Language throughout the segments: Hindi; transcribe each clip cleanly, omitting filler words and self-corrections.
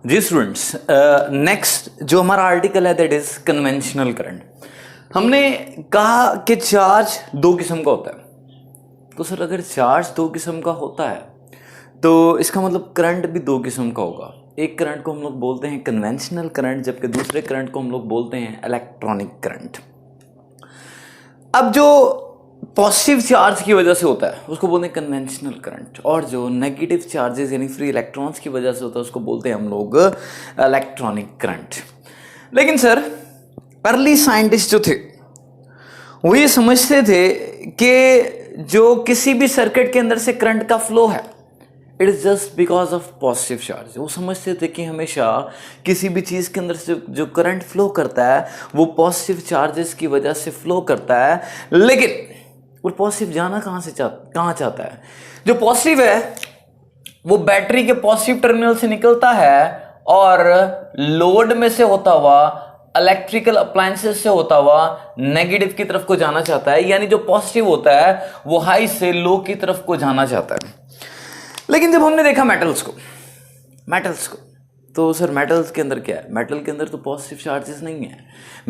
जी स्टूडेंट्स, नेक्स्ट जो हमारा आर्टिकल है दैट इज कन्वेंशनल करंट। हमने कहा कि चार्ज दो किस्म का होता है। तो सर अगर चार्ज दो किस्म का होता है तो इसका मतलब करंट भी दो किस्म का होगा। एक करंट को हम लोग बोलते हैं कन्वेंशनल करंट, जबकि दूसरे करंट को हम लोग बोलते हैं इलेक्ट्रॉनिक करंट। अब जो पॉजिटिव चार्ज की वजह से होता है उसको बोलते हैं कन्वेंशनल करंट, और जो नेगेटिव चार्जेस यानी फ्री इलेक्ट्रॉन्स की वजह से होता है उसको बोलते हैं हम लोग इलेक्ट्रॉनिक करंट। लेकिन सर अर्ली साइंटिस्ट जो थे वो ये समझते थे कि जो किसी भी सर्किट के अंदर से करंट का फ्लो है it is just because of positive charge. वो समझते थे कि हमेशा किसी भी चीज़ के अंदर से जो करंट फ्लो करता है वो पॉजिटिव चार्जेस की वजह से फ्लो करता है। लेकिन वो पॉजिटिव जाना कहाँ चाहता है? जो पॉजिटिव है वो बैटरी के पॉजिटिव टर्मिनल से निकलता है और लोड में से होता हुआ, इलेक्ट्रिकल अप्लायंसेस से होता हुआ नेगेटिव की तरफ को जाना चाहता है। यानी जो पॉजिटिव होता है वो हाई से लो की तरफ को जाना चाहता है। लेकिन जब हमने देखा मेटल्स को तो सर मेटल्स के अंदर क्या है? मेटल के अंदर तो पॉजिटिव चार्जेस नहीं है।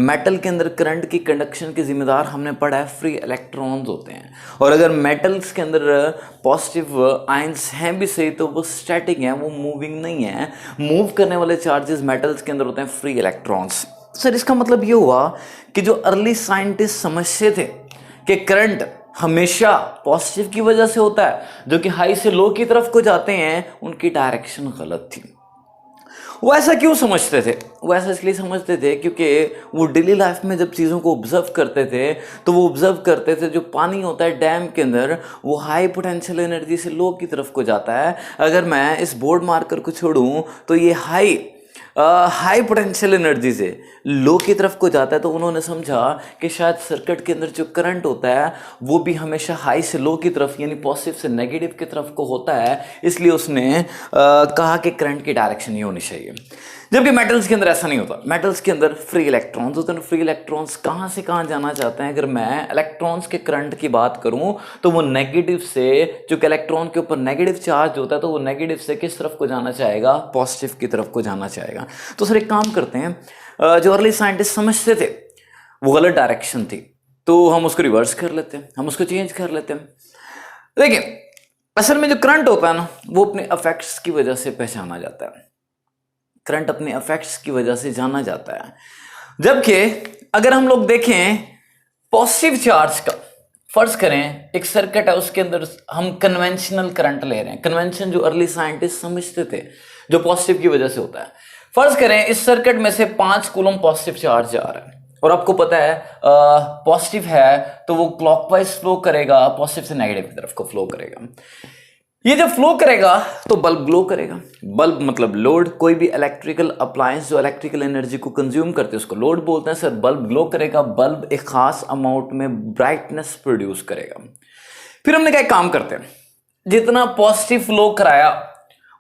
मेटल के अंदर करंट की कंडक्शन के जिम्मेदार हमने पढ़ा है फ्री इलेक्ट्रॉन्स होते हैं। और अगर मेटल्स के अंदर पॉजिटिव आयंस हैं भी सही तो वो स्टैटिक हैं, वो मूविंग नहीं है। मूव करने वाले चार्जेस मेटल्स के अंदर होते हैं फ्री इलेक्ट्रॉन्स। सर इसका मतलब ये हुआ कि जो अर्ली साइंटिस्ट समझते थे कि करंट हमेशा पॉजिटिव की वजह से होता है, जो कि हाई से लो की तरफ को जाते हैं, उनकी डायरेक्शन गलत थी। वो ऐसा क्यों समझते थे? वो ऐसा इसलिए समझते थे क्योंकि वो डेली लाइफ में जब चीज़ों को ऑब्जर्व करते थे तो वो ऑब्जर्व करते थे जो पानी होता है डैम के अंदर वो हाई पोटेंशियल एनर्जी से लो की तरफ को जाता है। अगर मैं इस बोर्ड मार्कर को छोड़ूं तो ये हाई पोटेंशियल एनर्जी से लो की तरफ को जाता है। तो उन्होंने समझा कि शायद सर्किट के अंदर जो करंट होता है वो भी हमेशा हाई से लो की तरफ यानी पॉजिटिव से नेगेटिव की तरफ को होता है। इसलिए उसने कहा कि करंट की डायरेक्शन ये होनी चाहिए। जबकि मेटल्स के अंदर ऐसा नहीं होता। मेटल्स के अंदर फ्री इलेक्ट्रॉन्स होते हैं। फ्री इलेक्ट्रॉन्स कहाँ से कहाँ जाना चाहते हैं? अगर मैं इलेक्ट्रॉन्स के करंट की बात करूं तो वो नेगेटिव से, जो कि इलेक्ट्रॉन के ऊपर नेगेटिव चार्ज होता है, तो वो नेगेटिव से किस तरफ को जाना चाहेगा? पॉजिटिव की तरफ को जाना चाहेगा। तो सर एक काम करते हैं, जो अर्ली साइंटिस्ट समझते थे वो गलत डायरेक्शन थी तो हम उसको रिवर्स कर लेते हैं, हम उसको चेंज कर लेते हैं। लेकिन असल में जो करंट होता है ना वो अपने इफेक्ट्स की वजह से पहचाना जाता है। करंट अपने इफेक्ट्स की वजह से जाना जाता है। जबकि अगर हम लोग देखें पॉजिटिव चार्ज का, फर्ज करें एक सर्किट है उसके अंदर हम कन्वेंशनल करंट ले रहे हैं। कन्वेंशन जो अर्ली साइंटिस्ट समझते थे जो पॉजिटिव की वजह से होता है। फर्ज करें इस सर्किट में से 5 कूलम पॉजिटिव चार्ज जा रहा है और आपको पता है पॉजिटिव है तो वो क्लॉकवाइज फ्लो करेगा, पॉजिटिव से नेगेटिव की तरफ को फ्लो करेगा। ये जब फ्लो करेगा तो बल्ब ग्लो करेगा। बल्ब मतलब लोड, कोई भी इलेक्ट्रिकल अप्लायंस जो इलेक्ट्रिकल एनर्जी को कंज्यूम करते हैं उसको लोड बोलते हैं। सर बल्ब ग्लो करेगा, बल्ब एक खास अमाउंट में ब्राइटनेस प्रोड्यूस करेगा। फिर हमने क्या काम करते हैं, जितना पॉजिटिव फ्लो कराया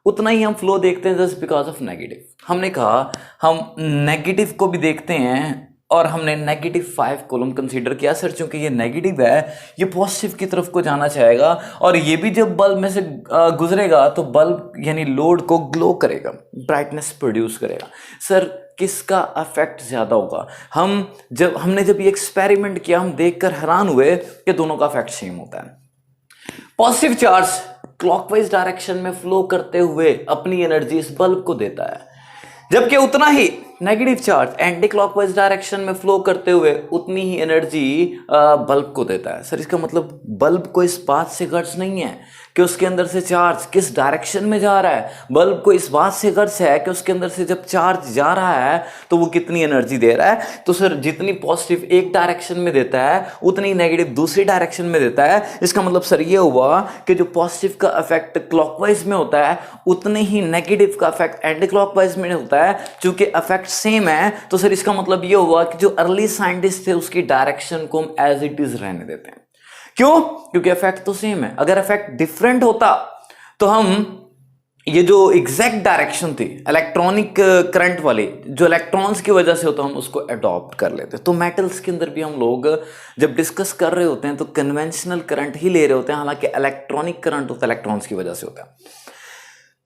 उतना ही हम फ्लो देखते हैं जस्ट बिकॉज ऑफ नेगेटिव। हमने कहा हम नेगेटिव को भी देखते हैं और हमने -5 कूलम कंसीडर किया। सर चूंकि ये नेगेटिव है ये पॉजिटिव की तरफ को जाना चाहेगा और ये भी जब बल्ब में से गुजरेगा तो बल्ब यानी लोड को ग्लो करेगा, ब्राइटनेस प्रोड्यूस करेगा। सर किसका इफेक्ट ज्यादा होगा? हमने जब ये एक्सपेरिमेंट किया हम देखकर हैरान हुए कि दोनों का इफेक्ट सेम होता है। पॉजिटिव चार्ज क्लॉकवाइज डायरेक्शन में फ्लो करते हुए अपनी एनर्जी इस बल्ब को देता है, जबकि उतना ही negative charge anti clockwise direction में फ्लो करते हुए उतनी ही एनर्जी बल्ब को देता है। सर इसका मतलब बल्ब को इस बात से गर्ज नहीं है कि उसके अंदर से चार्ज किस डायरेक्शन में जा रहा है। बल्ब को इस बात से गर्ज है कि उसके अंदर से जब चार्ज जा रहा है तो वो कितनी एनर्जी दे रहा है। तो सर जितनी पॉजिटिव एक डायरेक्शन में देता है उतनी नेगेटिव दूसरी डायरेक्शन में देता है। इसका मतलब सर ये हुआ कि जो पॉजिटिव का इफेक्ट क्लॉकवाइज में होता है उतने ही नेगेटिव का इफेक्ट एंटी क्लॉकवाइज में होता है। चूंकि इफेक्ट सेम है तो सर इसका मतलब ये हुआ कि जो अर्ली साइंटिस्ट थे उसकी डायरेक्शन को हम एज इट इज रहने देते हैं। क्यों? क्योंकि इफेक्ट तो सेम है। अगर इफेक्ट डिफरेंट होता तो हम ये जो एग्जैक्ट डायरेक्शन थी इलेक्ट्रॉनिक करंट वाली जो इलेक्ट्रॉन्स की वजह से होता हम उसको अडॉप्ट कर लेते। तो मेटल्स के अंदर भी हम लोग जब डिस्कस कर रहे होते हैं तो कन्वेंशनल करंट ही ले रहे होते हैं, हालांकि इलेक्ट्रॉनिक करंट होता है इलेक्ट्रॉन्स की वजह से होता है।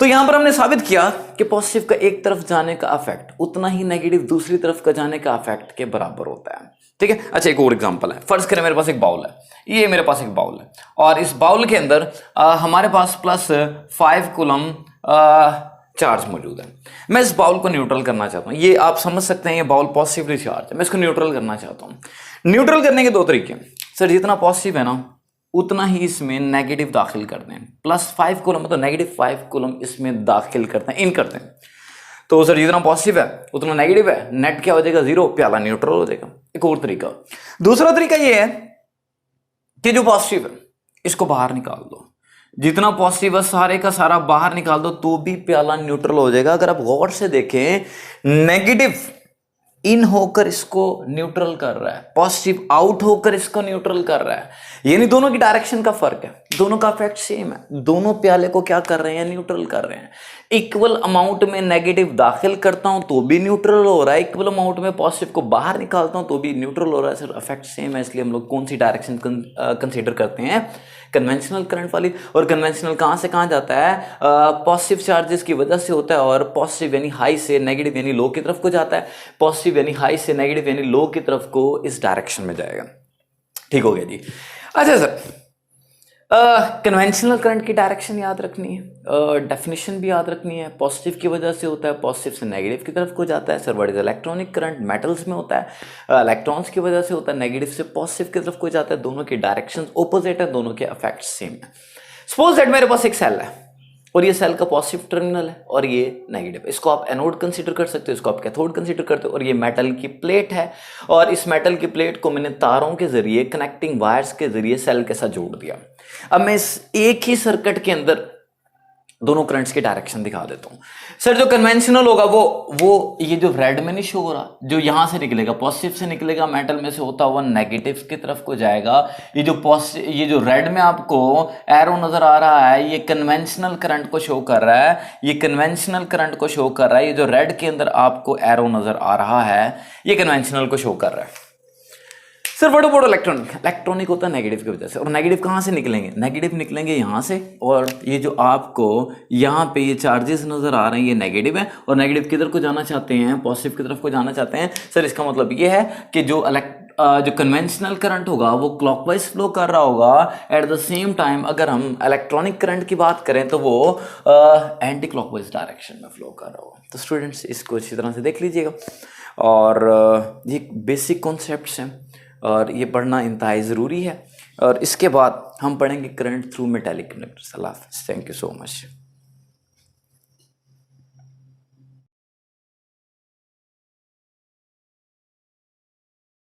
तो यहां पर हमने साबित किया कि पॉजिटिव का एक तरफ जाने का इफेक्ट उतना ही नेगेटिव दूसरी तरफ का जाने का इफेक्ट के बराबर होता है। ठीक है, अच्छा एक और एग्जांपल है। फर्ज करें मेरे पास एक बाउल है, ये मेरे पास एक बाउल है और इस बाउल के अंदर हमारे पास +5 कूलम चार्ज मौजूद है। मैं इस बाउल को न्यूट्रल करना चाहता हूं। ये आप समझ सकते हैं ये बाउल पॉजिटिवली चार्ज है, मैं इसको न्यूट्रल करना चाहता हूं। न्यूट्रल करने के दो तरीके हैं सर, जितना पॉजिटिव है ना उतना ही इसमें नेगेटिव दाखिल करते हैं। +5 कूलम मतलब -5 कूलम इसमें दाखिल करते हैं, इन करते हैं। तो सर जितना पॉजिटिव है उतना नेगेटिव है, नेट क्या हो जाएगा 0, प्याला न्यूट्रल हो जाएगा। एक और तरीका, दूसरा तरीका ये है कि जो पॉजिटिव है इसको बाहर निकाल दो, जितना पॉजिटिव है सारे का सारा बाहर निकाल दो तो भी प्याला न्यूट्रल हो जाएगा। अगर आप गौर से देखें, नेगेटिव इन होकर इसको न्यूट्रल कर रहा है, पॉजिटिव आउट होकर इसको न्यूट्रल कर रहा है, यानी दोनों की डायरेक्शन का फर्क है, दोनों का इफेक्ट सेम है, दोनों प्याले को क्या कर रहे हैं, न्यूट्रल कर रहे हैं। इक्वल अमाउंट में नेगेटिव दाखिल करता हूं तो भी न्यूट्रल हो रहा है, इक्वल अमाउंट में पॉजिटिव को बाहर निकालता हूं तो भी न्यूट्रल हो रहा है। सर इफेक्ट सेम है, इसलिए हम लोग कौन सी डायरेक्शन कंसीडर करते हैं, कन्वेंशनल करंट वाली। और कन्वेंशनल कहां से कहां जाता है, पॉजिटिव चार्जेस की वजह से होता है और पॉजिटिव यानी हाई से नेगेटिव यानी लो की तरफ को जाता है, पॉजिटिव यानी हाई से नेगेटिव यानी लो की तरफ को इस डायरेक्शन में जाएगा। ठीक हो गया जी। अच्छा सर, कन्वेंशनल करंट की डायरेक्शन याद रखनी है, डेफिनेशन भी याद रखनी है। पॉजिटिव की वजह से होता है, पॉजिटिव से नेगेटिव की तरफ को जाता है। Sir what is electronic current, metals में होता है, इलेक्ट्रॉन्स की वजह से होता है, नेगेटिव से पॉजिटिव की तरफ को जाता है। दोनों की डायरेक्शन ऑपोजिट है, दोनों के इफेक्ट सेम है। सपोज दैट मेरे पास एक सेल है और ये सेल का पॉजिटिव टर्मिनल है और ये नेगेटिव है, इसको आप एनोड कंसीडर कर सकते हो, इसको आप कैथोड कंसीडर करते हो। और ये मेटल की प्लेट है और इस मेटल की प्लेट को मैंने तारों के जरिए, कनेक्टिंग वायर्स के जरिए सेल के साथ जोड़ दिया। अब मैं इस एक ही सर्किट के अंदर दोनों करंट्स की डायरेक्शन दिखा देता हूं। सर जो कन्वेंशनल होगा वो ये जो रेड में नहीं शो हो रहा, जो यहां से निकलेगा पॉजिटिव से निकलेगा, मेटल में से होता हुआ नेगेटिव की तरफ को जाएगा। ये जो रेड में आपको एरो नजर आ रहा है ये कन्वेंशनल करंट को शो कर रहा है, ये कन्वेंशनल करंट को शो कर रहा है। ये जो रेड के अंदर आपको एरो नजर आ रहा है ये कन्वेंशनल को शो कर रहा है। Sir what about electronic, electronic होता है नेगेटिव की वजह से, और नेगेटिव कहाँ से निकलेंगे, नेगेटिव निकलेंगे यहाँ से। और ये जो आपको यहाँ पे ये चार्जेस नजर आ रहे हैं ये नेगेटिव है और नेगेटिव किधर को जाना चाहते हैं, पॉजिटिव की तरफ को जाना चाहते हैं। सर इसका मतलब ये है कि जो कन्वेंशनल करंट होगा वो क्लॉकवाइज फ्लो कर रहा होगा। एट द सेम टाइम अगर हम इलेक्ट्रॉनिक करंट की बात करें तो वो एंटी क्लॉकवाइज डायरेक्शन में फ्लो कर रहा होगा। तो स्टूडेंट्स इसको अच्छी तरह से देख लीजिएगा और ये बेसिक कॉन्सेप्ट्स हैं और ये पढ़ना इंतहाई ज़रूरी है। और इसके बाद हम पढ़ेंगे करंट थ्रू मेटालिक कंडक्टर्स। अल्लाह हाफ़िज़, थैंक यू सो मच।